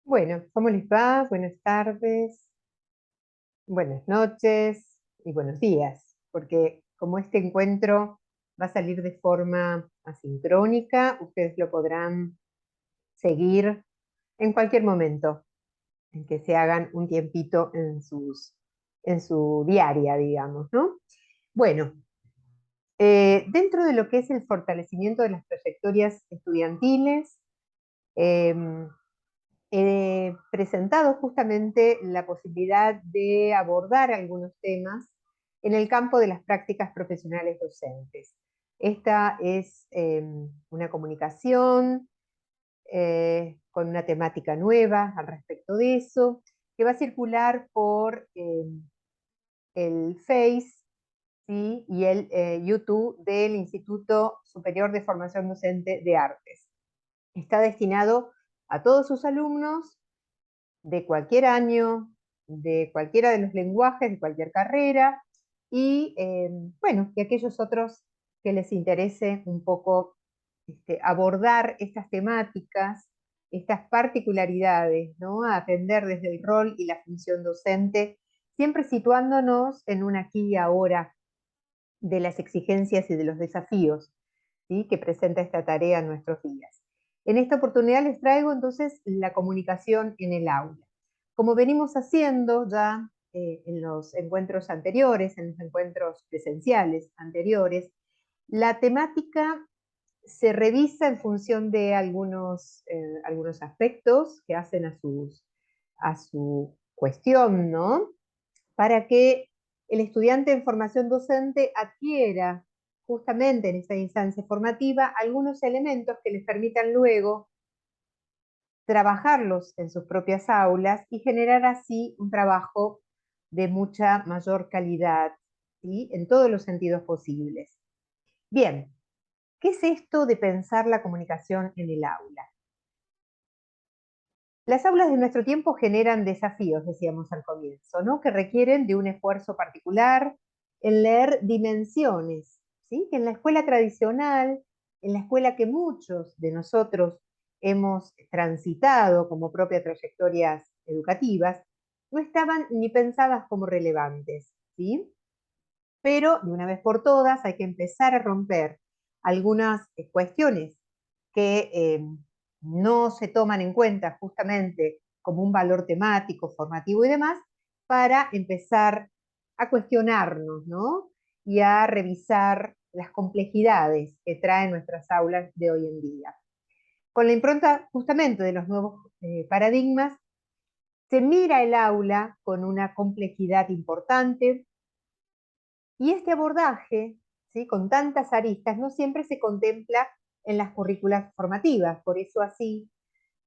Bueno, ¿cómo les va? Buenas tardes, buenas noches y buenos días, porque como este encuentro va a salir de forma asincrónica, ustedes lo podrán seguir en cualquier momento en que se hagan un tiempito en su diaria, digamos, ¿no? Bueno, dentro de lo que es el fortalecimiento de las trayectorias estudiantiles, em, he presentado justamente la posibilidad de abordar algunos temas en el campo de las prácticas profesionales docentes. Esta es una comunicación con una temática nueva al respecto de eso, que va a circular por el Face, ¿sí? Y el YouTube del Instituto Superior de Formación Docente de Artes. Está destinado a todos sus alumnos de cualquier año, de cualquiera de los lenguajes, de cualquier carrera, y bueno, y aquellos otros que les interese un poco abordar estas temáticas, estas particularidades, ¿no? A atender desde el rol y la función docente, siempre situándonos en un aquí y ahora de las exigencias y de los desafíos, ¿sí? Que presenta esta tarea en nuestros días. En esta oportunidad les traigo entonces la comunicación en el aula. Como venimos haciendo ya en los encuentros anteriores, en los encuentros presenciales anteriores, la temática se revisa en función de algunos aspectos que hacen a su cuestión, ¿no? Para que el estudiante en formación docente adquiera justamente en esta instancia formativa algunos elementos que les permitan luego trabajarlos en sus propias aulas y generar así un trabajo de mucha mayor calidad, ¿sí? En todos los sentidos posibles. Bien, ¿qué es esto de pensar la comunicación en el aula? Las aulas de nuestro tiempo generan desafíos, decíamos al comienzo, ¿no? Que requieren de un esfuerzo particular en leer dimensiones, ¿sí? Que en la escuela tradicional, en la escuela que muchos de nosotros hemos transitado como propias trayectorias educativas, no estaban ni pensadas como relevantes, ¿sí? Pero de una vez por todas hay que empezar a romper algunas cuestiones que no se toman en cuenta justamente como un valor temático, formativo y demás, para empezar a cuestionarnos, ¿no? Y a revisar las complejidades que traen nuestras aulas de hoy en día. Con la impronta justamente de los nuevos paradigmas, se mira el aula con una complejidad importante, y este abordaje, ¿sí? Con tantas aristas, no siempre se contempla en las currículas formativas, por eso así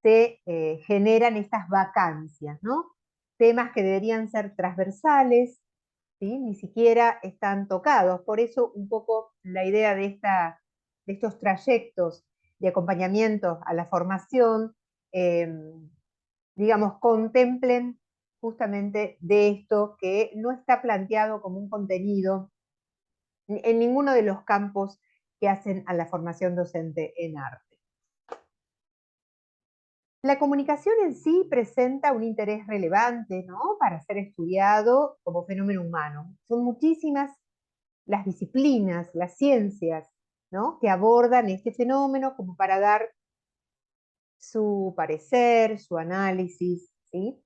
se generan estas vacancias, ¿no? Temas que deberían ser transversales, ¿sí? Ni siquiera están tocados. Por eso un poco la idea de estos trayectos de acompañamiento a la formación, eh, digamos, contemplen justamente de esto que no está planteado como un contenido en ninguno de los campos que hacen a la formación docente en arte. La comunicación en sí presenta un interés relevante, ¿no? Para ser estudiado como fenómeno humano. Son muchísimas las disciplinas, las ciencias, ¿no? Que abordan este fenómeno como para dar su parecer, su análisis, ¿sí?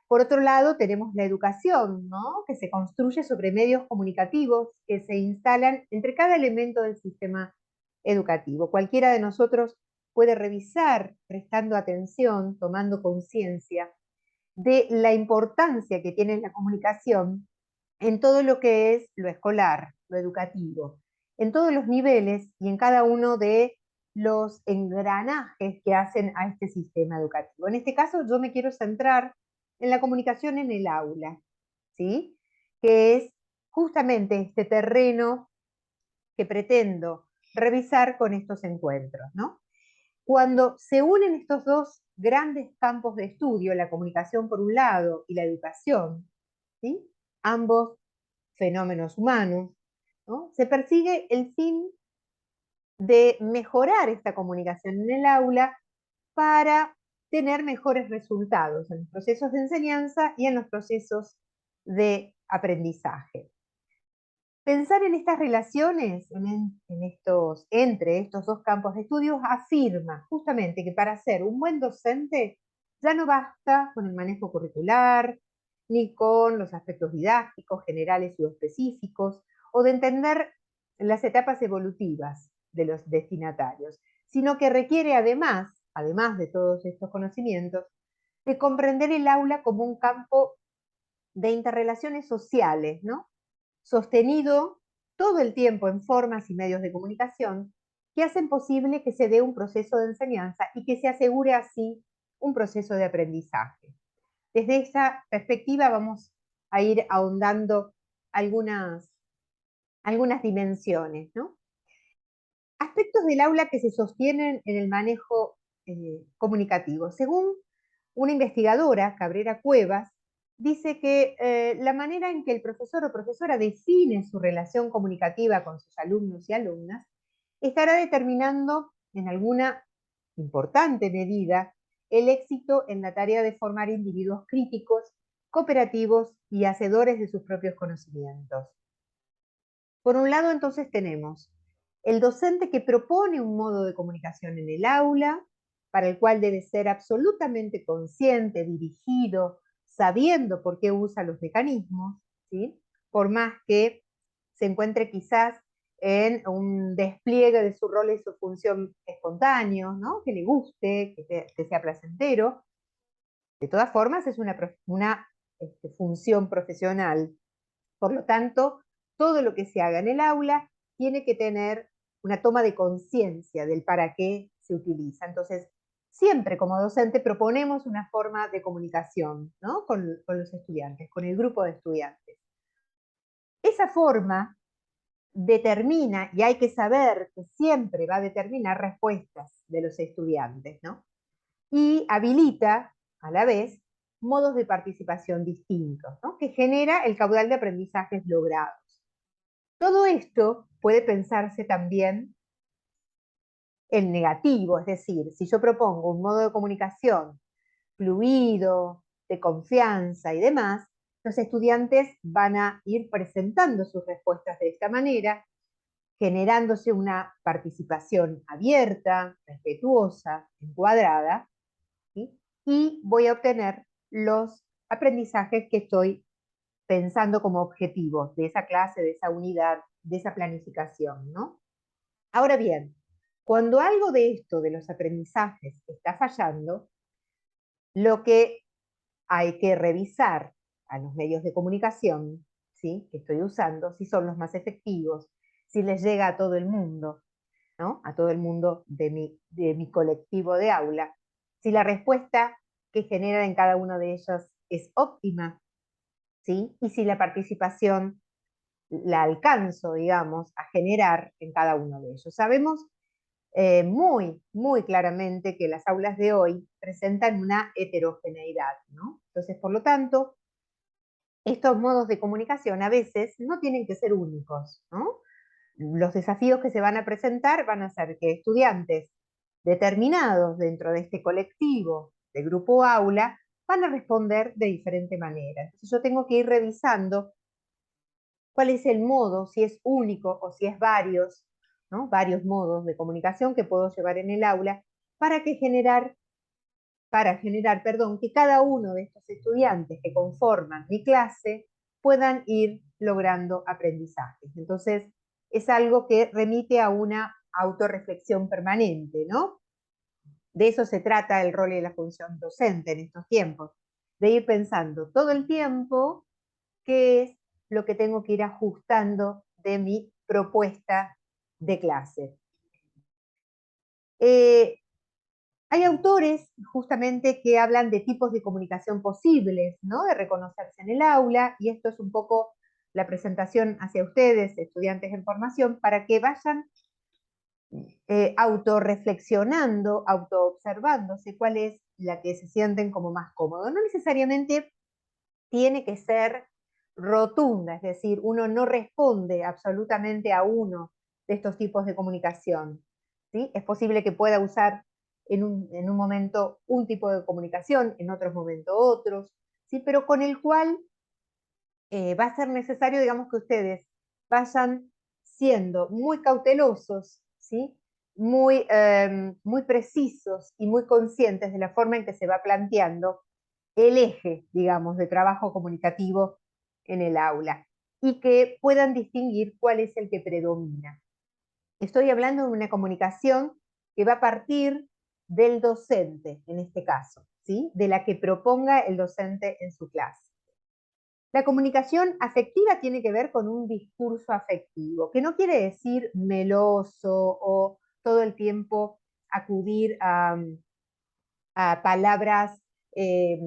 Por otro lado, tenemos la educación, ¿no? Que se construye sobre medios comunicativos que se instalan entre cada elemento del sistema educativo. Cualquiera de nosotros puede revisar, prestando atención, tomando conciencia de la importancia que tiene la comunicación en todo lo que es lo escolar, lo educativo, en todos los niveles y en cada uno de los engranajes que hacen a este sistema educativo. En este caso, yo me quiero centrar en la comunicación en el aula, ¿sí? Que es justamente este terreno que pretendo revisar con estos encuentros, ¿no? Cuando se unen estos dos grandes campos de estudio, la comunicación por un lado y la educación, ¿sí? Ambos fenómenos humanos, ¿no? Se persigue el fin de mejorar esta comunicación en el aula para tener mejores resultados en los procesos de enseñanza y en los procesos de aprendizaje. Pensar en estas relaciones, entre estos dos campos de estudios, afirma justamente que para ser un buen docente ya no basta con el manejo curricular, ni con los aspectos didácticos generales o específicos, o de entender las etapas evolutivas de los destinatarios, sino que requiere además de todos estos conocimientos, de comprender el aula como un campo de interrelaciones sociales, ¿no? Sostenido todo el tiempo en formas y medios de comunicación que hacen posible que se dé un proceso de enseñanza y que se asegure así un proceso de aprendizaje. Desde esa perspectiva vamos a ir ahondando algunas, algunas dimensiones, ¿no? Aspectos del aula que se sostienen en el manejo comunicativo. Según una investigadora, Cabrera Cuevas, dice que la manera en que el profesor o profesora define su relación comunicativa con sus alumnos y alumnas estará determinando en alguna importante medida el éxito en la tarea de formar individuos críticos, cooperativos y hacedores de sus propios conocimientos. Por un lado, entonces tenemos el docente que propone un modo de comunicación en el aula, para el cual debe ser absolutamente consciente, dirigido, sabiendo por qué usa los mecanismos, ¿sí? Por más que se encuentre quizás en un despliegue de su rol y su función espontáneo, ¿no? Que le guste, que sea placentero. De todas formas, es una función profesional. Por lo tanto, todo lo que se haga en el aula tiene que tener una toma de conciencia del para qué se utiliza. Entonces, siempre como docente proponemos una forma de comunicación, ¿no? Con los estudiantes, con el grupo de estudiantes. Esa forma determina, y hay que saber que siempre va a determinar respuestas de los estudiantes, ¿no? Y habilita, a la vez, modos de participación distintos, ¿no? Que genera el caudal de aprendizajes logrados. Todo esto puede pensarse también en negativo, es decir, si yo propongo un modo de comunicación fluido, de confianza y demás, los estudiantes van a ir presentando sus respuestas de esta manera, generándose una participación abierta, respetuosa, encuadrada, ¿sí? Y voy a obtener los aprendizajes que estoy pensando como objetivos de esa clase, de esa unidad, de esa planificación, ¿no? Ahora bien, cuando algo de esto, de los aprendizajes, está fallando, lo que hay que revisar a los medios de comunicación, ¿sí? Que estoy usando, si son los más efectivos, si les llega a todo el mundo, ¿no? A todo el mundo de mi colectivo de aula, si la respuesta que genera en cada uno de ellos es óptima, ¿sí? Y si la participación la alcanzo, digamos, a generar en cada uno de ellos. Sabemos muy claramente que las aulas de hoy presentan una heterogeneidad, ¿no? Entonces, por lo tanto, estos modos de comunicación a veces no tienen que ser únicos, ¿no? Los desafíos que se van a presentar van a ser que estudiantes determinados dentro de este colectivo de grupo aula van a responder de diferente manera. Entonces yo tengo que ir revisando cuál es el modo, si es único o si es varios, ¿no? Varios modos de comunicación que puedo llevar en el aula para generar, perdón, que cada uno de estos estudiantes que conforman mi clase puedan ir logrando aprendizajes. Entonces, es algo que remite a una autorreflexión permanente, ¿no? De eso se trata el rol y la función docente en estos tiempos, de ir pensando todo el tiempo qué es lo que tengo que ir ajustando de mi propuesta de clase. Hay autores justamente que hablan de tipos de comunicación posibles, ¿no? De reconocerse en el aula, y esto es un poco la presentación hacia ustedes, estudiantes en formación, para que vayan autorreflexionando, autoobservándose cuál es la que se sienten como más cómodo. No necesariamente tiene que ser rotunda, es decir, uno no responde absolutamente a uno de estos tipos de comunicación, ¿sí? Es posible que pueda usar en un momento un tipo de comunicación, en otros momentos otros, ¿sí? Pero con el cual va a ser necesario, digamos, que ustedes vayan siendo muy cautelosos, ¿sí? Muy precisos y muy conscientes de la forma en que se va planteando el eje, digamos, de trabajo comunicativo en el aula y que puedan distinguir cuál es el que predomina. Estoy hablando de una comunicación que va a partir del docente, en este caso, ¿sí? De la que proponga el docente en su clase. La comunicación afectiva tiene que ver con un discurso afectivo, que no quiere decir meloso o todo el tiempo acudir a palabras eh,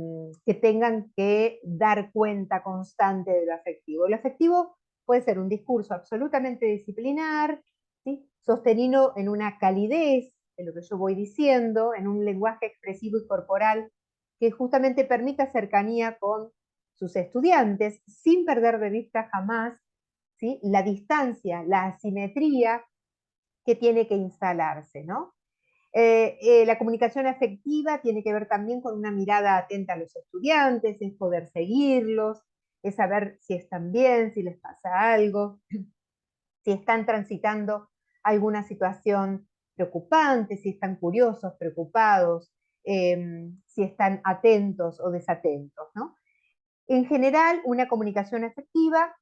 que tengan que dar cuenta constante de lo afectivo. Lo afectivo puede ser un discurso absolutamente disciplinar, ¿sí? Sostenido en una calidez de lo que yo voy diciendo, en un lenguaje expresivo y corporal que justamente permita cercanía con sus estudiantes, sin perder de vista jamás, ¿sí? La distancia, la asimetría que tiene que instalarse, ¿no? La comunicación afectiva tiene que ver también con una mirada atenta a los estudiantes, es poder seguirlos, es saber si están bien, si les pasa algo, si están transitando alguna situación preocupante, si están curiosos, preocupados, si están atentos o desatentos, ¿no? En general, una comunicación afectiva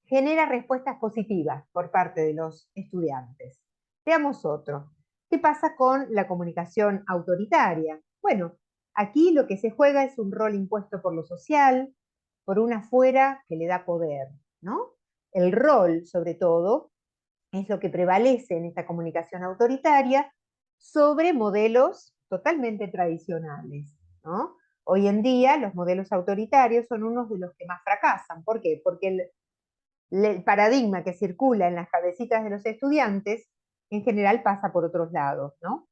genera respuestas positivas por parte de los estudiantes. Veamos otro. ¿Qué pasa con la comunicación autoritaria? Bueno, aquí lo que se juega es un rol impuesto por lo social, por una afuera que le da poder, ¿no? El rol, sobre todo, es lo que prevalece en esta comunicación autoritaria sobre modelos totalmente tradicionales, ¿no? Hoy en día los modelos autoritarios son unos de los que más fracasan. ¿Por qué? Porque el paradigma que circula en las cabecitas de los estudiantes en general pasa por otros lados, ¿no?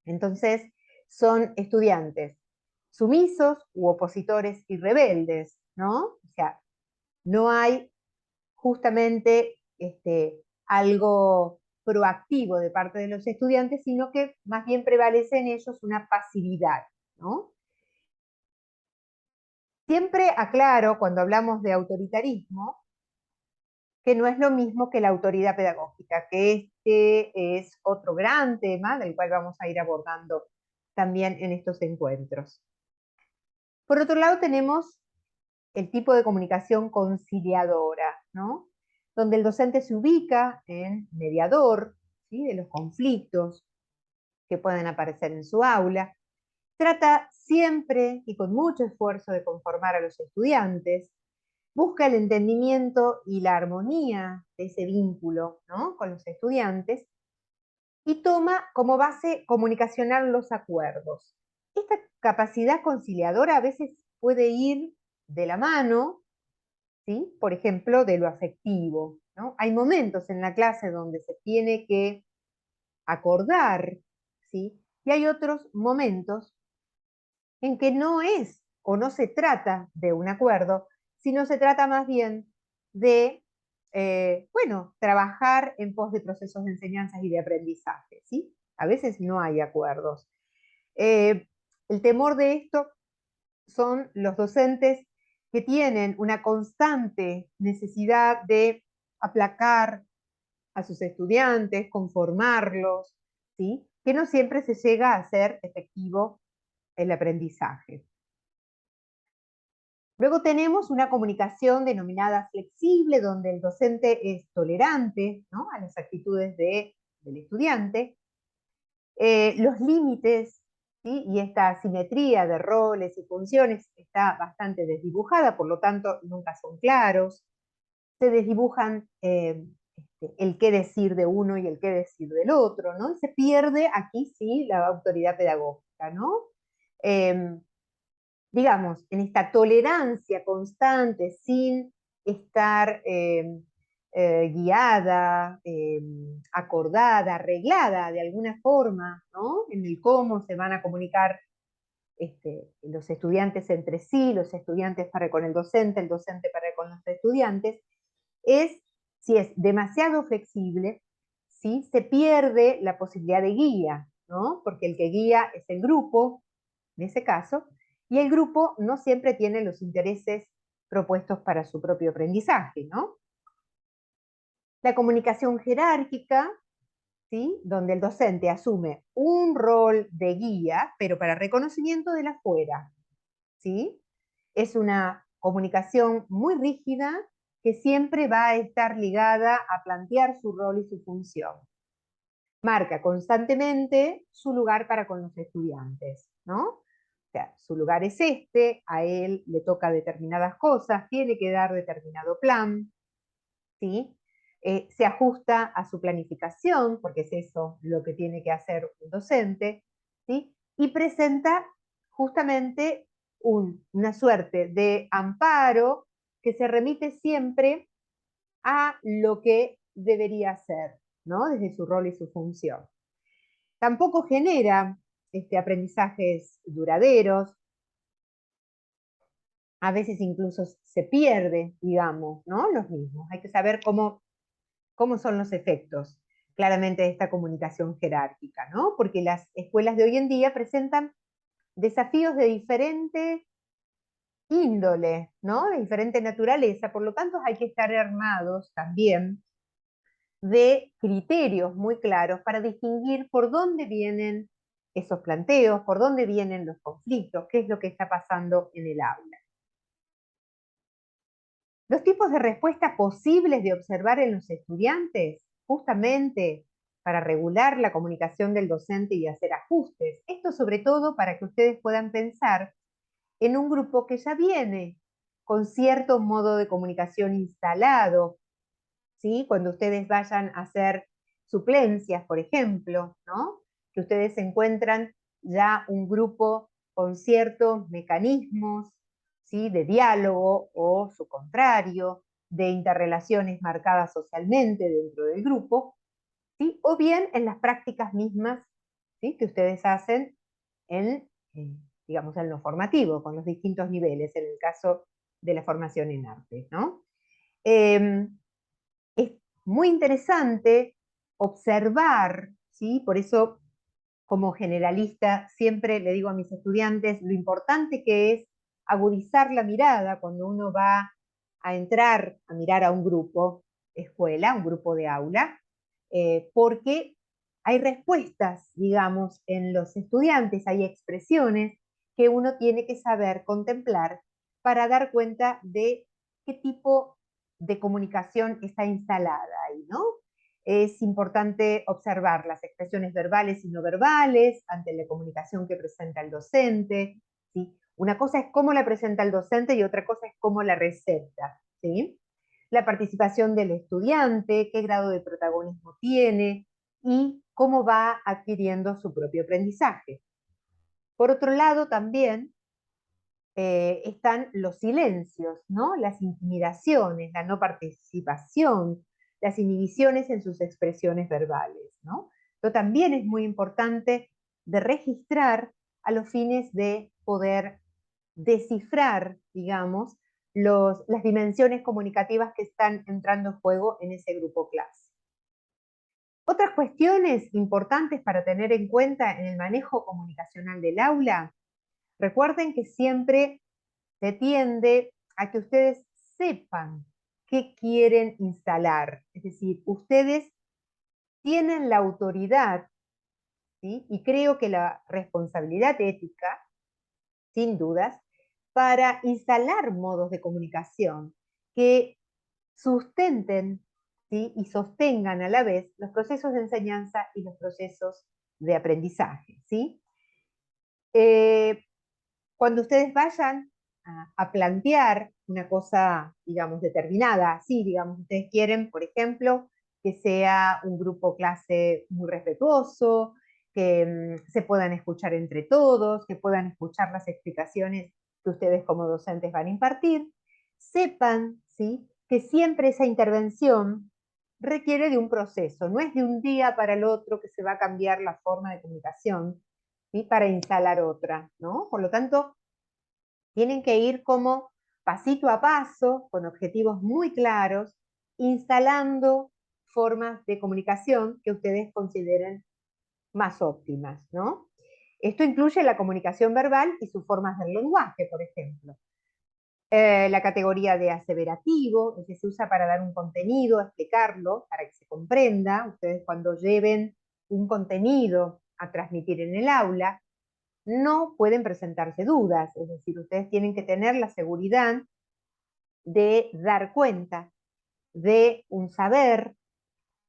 Entonces, son estudiantes sumisos u opositores y rebeldes, ¿no? O sea, no hay justamente algo proactivo de parte de los estudiantes, sino que más bien prevalece en ellos una pasividad, ¿no? Siempre aclaro, cuando hablamos de autoritarismo, que no es lo mismo que la autoridad pedagógica, que este es otro gran tema del cual vamos a ir abordando también en estos encuentros. Por otro lado, tenemos el tipo de comunicación conciliadora, ¿no? Donde el docente se ubica en mediador, ¿sí? De los conflictos que pueden aparecer en su aula, trata siempre y con mucho esfuerzo de conformar a los estudiantes, busca el entendimiento y la armonía de ese vínculo, ¿no? Con los estudiantes y toma como base comunicacional los acuerdos. Esta capacidad conciliadora a veces puede ir de la mano, ¿sí? Por ejemplo, de lo afectivo, ¿no? Hay momentos en la clase donde se tiene que acordar, ¿sí? Y hay otros momentos en que no es o no se trata de un acuerdo, sino se trata más bien de, bueno, trabajar en pos de procesos de enseñanza y de aprendizaje, ¿sí? A veces no hay acuerdos. El temor de esto son los docentes que tienen una constante necesidad de aplacar a sus estudiantes, conformarlos, ¿sí? Que no siempre se llega a hacer efectivo el aprendizaje. Luego tenemos una comunicación denominada flexible, donde el docente es tolerante, ¿no? A las actitudes del estudiante. Los límites, ¿sí? Y esta asimetría de roles y funciones está bastante desdibujada, por lo tanto nunca son claros. Se desdibujan el qué decir de uno y el qué decir del otro, ¿no? Y se pierde aquí sí la autoridad pedagógica, ¿no? Eh, digamos, en esta tolerancia constante, sin estar guiada, acordada, arreglada de alguna forma, ¿no? En el cómo se van a comunicar los estudiantes entre sí, los estudiantes para con el docente para con los estudiantes, es, si es demasiado flexible, ¿sí? Se pierde la posibilidad de guía, ¿no? Porque el que guía es el grupo, en ese caso, y el grupo no siempre tiene los intereses propuestos para su propio aprendizaje, ¿no? La comunicación jerárquica, ¿sí? Donde el docente asume un rol de guía, pero para reconocimiento de la afuera, ¿sí? Es una comunicación muy rígida que siempre va a estar ligada a plantear su rol y su función. Marca constantemente su lugar para con los estudiantes, ¿no? O sea, su lugar es este, a él le toca determinadas cosas, tiene que dar determinado plan, ¿sí? Se ajusta a su planificación, porque es eso lo que tiene que hacer un docente, ¿sí? Y presenta justamente una suerte de amparo que se remite siempre a lo que debería ser, ¿no? Desde su rol y su función. Tampoco genera aprendizajes duraderos, a veces incluso se pierde, digamos, ¿no? Los mismos. Hay que saber cómo son los efectos, claramente, de esta comunicación jerárquica, ¿no? Porque las escuelas de hoy en día presentan desafíos de diferente índole, ¿no? De diferente naturaleza, por lo tanto hay que estar armados también de criterios muy claros para distinguir por dónde vienen esos planteos, por dónde vienen los conflictos, qué es lo que está pasando en el aula. Los tipos de respuesta posibles de observar en los estudiantes, justamente para regular la comunicación del docente y hacer ajustes. Esto sobre todo para que ustedes puedan pensar en un grupo que ya viene con cierto modo de comunicación instalado, ¿sí? Cuando ustedes vayan a hacer suplencias, por ejemplo, ¿no? Que ustedes encuentran ya un grupo con ciertos mecanismos, ¿sí? De diálogo o su contrario, de interrelaciones marcadas socialmente dentro del grupo, ¿sí? O bien en las prácticas mismas, ¿sí? Que ustedes hacen en, digamos, en lo formativo, con los distintos niveles, en el caso de la formación en arte, ¿no? Eh, es muy interesante observar, ¿sí? Por eso, como generalista, siempre le digo a mis estudiantes lo importante que es agudizar la mirada cuando uno va a entrar a mirar a un grupo escuela, un grupo de aula, porque hay respuestas, digamos, en los estudiantes, hay expresiones que uno tiene que saber contemplar para dar cuenta de qué tipo de comunicación está instalada ahí, ¿no? Es importante observar las expresiones verbales y no verbales ante la comunicación que presenta el docente, ¿sí? Una cosa es cómo la presenta el docente y otra cosa es cómo la recepta, ¿sí? La participación del estudiante, qué grado de protagonismo tiene y cómo va adquiriendo su propio aprendizaje. Por otro lado, también están los silencios, ¿no? Las intimidaciones, la no participación, las inhibiciones en sus expresiones verbales, ¿no? Esto también es muy importante de registrar a los fines de poder descifrar, digamos, las dimensiones comunicativas que están entrando en juego en ese grupo clase. Otras cuestiones importantes para tener en cuenta en el manejo comunicacional del aula, recuerden que siempre se tiende a que ustedes sepan qué quieren instalar. Es decir, ustedes tienen la autoridad, ¿sí? Y creo que la responsabilidad ética, sin dudas, para instalar modos de comunicación que sustenten, ¿sí? Y sostengan a la vez los procesos de enseñanza y los procesos de aprendizaje, ¿sí? Eh, Cuando ustedes vayan a plantear una cosa, digamos, determinada, sí, digamos, ustedes quieren, por ejemplo, que sea un grupo clase muy respetuoso, que se puedan escuchar entre todos, que puedan escuchar las explicaciones que ustedes como docentes van a impartir, sepan, ¿sí? Que siempre esa intervención requiere de un proceso, no es de un día para el otro que se va a cambiar la forma de comunicación, ¿sí? Para instalar otra, ¿no? Por lo tanto, tienen que ir como pasito a paso, con objetivos muy claros, instalando formas de comunicación que ustedes consideren más óptimas, ¿no? Esto incluye la comunicación verbal y sus formas del lenguaje, por ejemplo. La categoría de aseverativo, es que se usa para dar un contenido, explicarlo, para que se comprenda. Ustedes cuando lleven un contenido a transmitir en el aula, no pueden presentarse dudas, es decir, ustedes tienen que tener la seguridad de dar cuenta de un saber,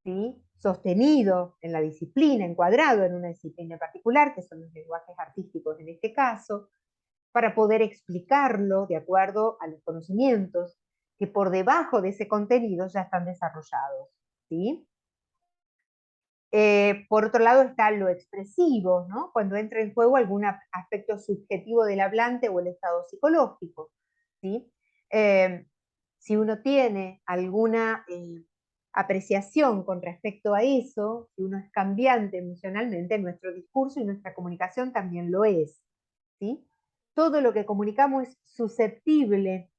¿sí?, sostenido en la disciplina, encuadrado en una disciplina particular, que son los lenguajes artísticos en este caso, para poder explicarlo de acuerdo a los conocimientos que por debajo de ese contenido ya están desarrollados, ¿sí? Por otro lado está lo expresivo, ¿no? Cuando entra en juego algún aspecto subjetivo del hablante o el estado psicológico, ¿sí? Si uno tiene alguna apreciación con respecto a eso, si uno es cambiante emocionalmente, nuestro discurso y nuestra comunicación también lo es, ¿sí? Todo lo que comunicamos es susceptible,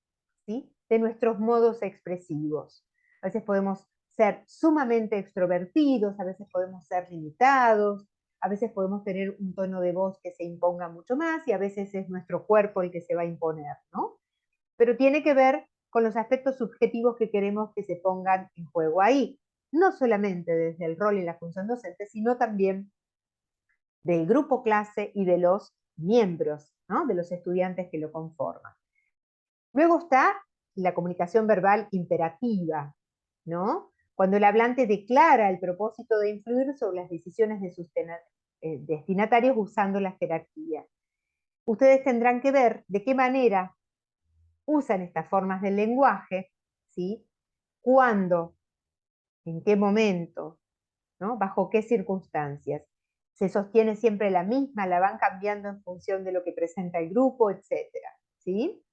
¿sí?, de nuestros modos expresivos. A veces podemos ser sumamente extrovertidos, a veces podemos ser limitados, a veces podemos tener un tono de voz que se imponga mucho más y a veces es nuestro cuerpo el que se va a imponer, ¿no? Pero tiene que ver con los aspectos subjetivos que queremos que se pongan en juego ahí, no solamente desde el rol y la función docente, sino también del grupo clase y de los miembros, ¿no?, de los estudiantes que lo conforman. Luego está la comunicación verbal imperativa, ¿no? Cuando el hablante declara el propósito de influir sobre las decisiones de sus destinatarios usando la jerarquía. Ustedes tendrán que ver de qué manera usan estas formas del lenguaje, ¿sí? Cuándo, en qué momento, ¿no? Bajo qué circunstancias. Se sostiene siempre la misma, la van cambiando en función de lo que presenta el grupo, etcétera, ¿sí?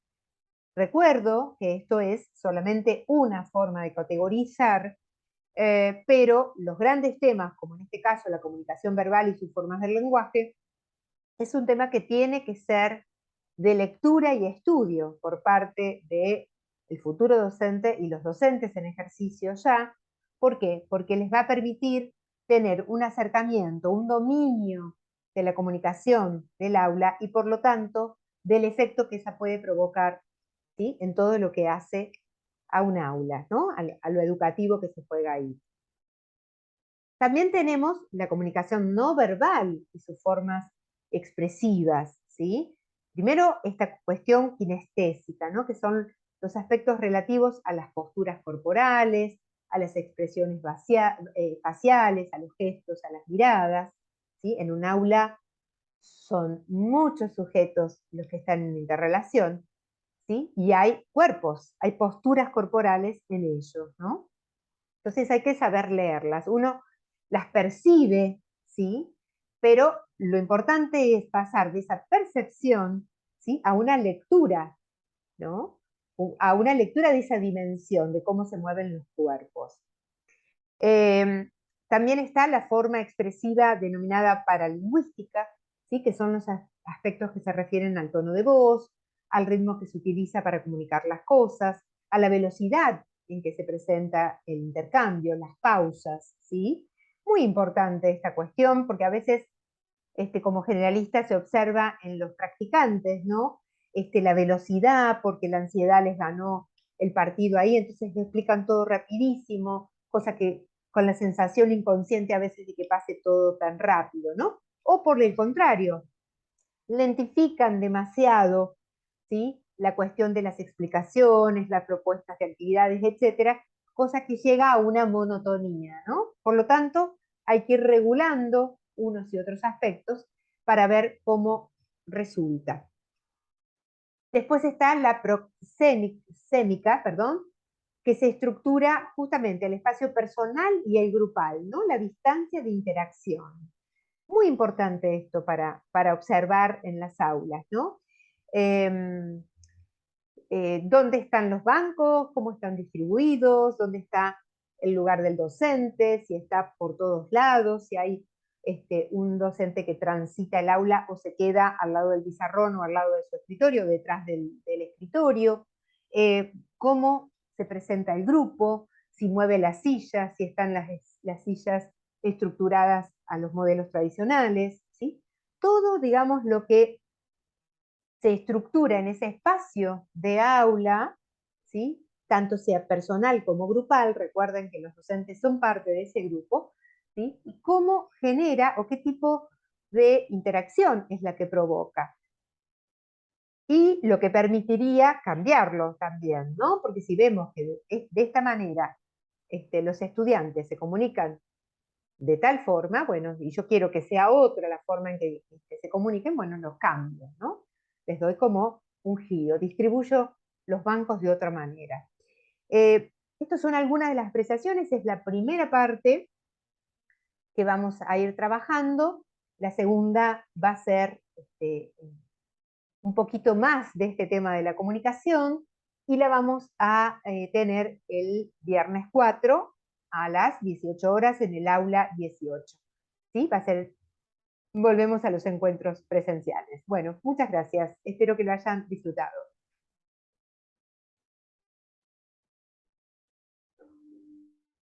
Recuerdo que esto es solamente una forma de categorizar, pero los grandes temas, como en este caso la comunicación verbal y sus formas del lenguaje, es un tema que tiene que ser de lectura y estudio por parte del futuro docente y los docentes en ejercicio ya. ¿Por qué? Porque les va a permitir tener un acercamiento, un dominio de la comunicación del aula y por lo tanto del efecto que esa puede provocar, ¿sí?, en todo lo que hace a un aula, ¿no?, a lo educativo que se juega ahí. También tenemos la comunicación no verbal y sus formas expresivas, ¿sí? Primero, esta cuestión kinestésica, ¿no?, que son los aspectos relativos a las posturas corporales, a las expresiones faciales, a los gestos, a las miradas, ¿sí? En un aula son muchos sujetos los que están en interrelación, ¿sí? Y hay cuerpos, hay posturas corporales en ellos, ¿no? Entonces hay que saber leerlas. Uno las percibe, ¿sí? Pero lo importante es pasar de esa percepción, ¿sí?, a una lectura, ¿no? A una lectura de esa dimensión, de cómo se mueven los cuerpos. También está la forma expresiva denominada paralingüística, ¿sí?, que son los aspectos que se refieren al tono de voz, al ritmo que se utiliza para comunicar las cosas, a la velocidad en que se presenta el intercambio, las pausas, ¿sí? Muy importante esta cuestión porque a veces como generalista se observa en los practicantes, ¿no? La velocidad, porque la ansiedad les ganó el partido ahí, entonces le explican todo rapidísimo, cosa que con la sensación inconsciente a veces de que pase todo tan rápido, ¿no? O por el contrario, lentifican demasiado, ¿sí?, la cuestión de las explicaciones, las propuestas de actividades, etcétera, cosa que llega a una monotonía, ¿no? Por lo tanto, hay que ir regulando unos y otros aspectos para ver cómo resulta. Después está la proxémica, perdón, que se estructura justamente el espacio personal y el grupal, ¿no? La distancia de interacción. Muy importante esto para observar en las aulas, ¿no? Dónde están los bancos, cómo están distribuidos, dónde está el lugar del docente, si está por todos lados, si hay un docente que transita el aula o se queda al lado del pizarrón o al lado de su escritorio, detrás del escritorio, cómo se presenta el grupo, si mueve las sillas, si están las sillas estructuradas a los modelos tradicionales, ¿sí? Todo, digamos, lo que se estructura en ese espacio de aula, ¿sí? Tanto sea personal como grupal, recuerden que los docentes son parte de ese grupo, ¿sí? Y cómo genera o qué tipo de interacción es la que provoca. Y lo que permitiría cambiarlo también, ¿no? Porque si vemos que de esta manera los estudiantes se comunican de tal forma, bueno, y yo quiero que sea otra la forma en que se comuniquen, bueno, los cambio, ¿no? Les doy como un giro, distribuyo los bancos de otra manera. Estas son algunas de las apreciaciones, es la primera parte que vamos a ir trabajando. La segunda va a ser un poquito más de este tema de la comunicación y la vamos a tener el viernes 4 a las 18 horas en el aula 18. ¿Sí? Va a ser, volvemos a los encuentros presenciales. Bueno, muchas gracias. Espero que lo hayan disfrutado.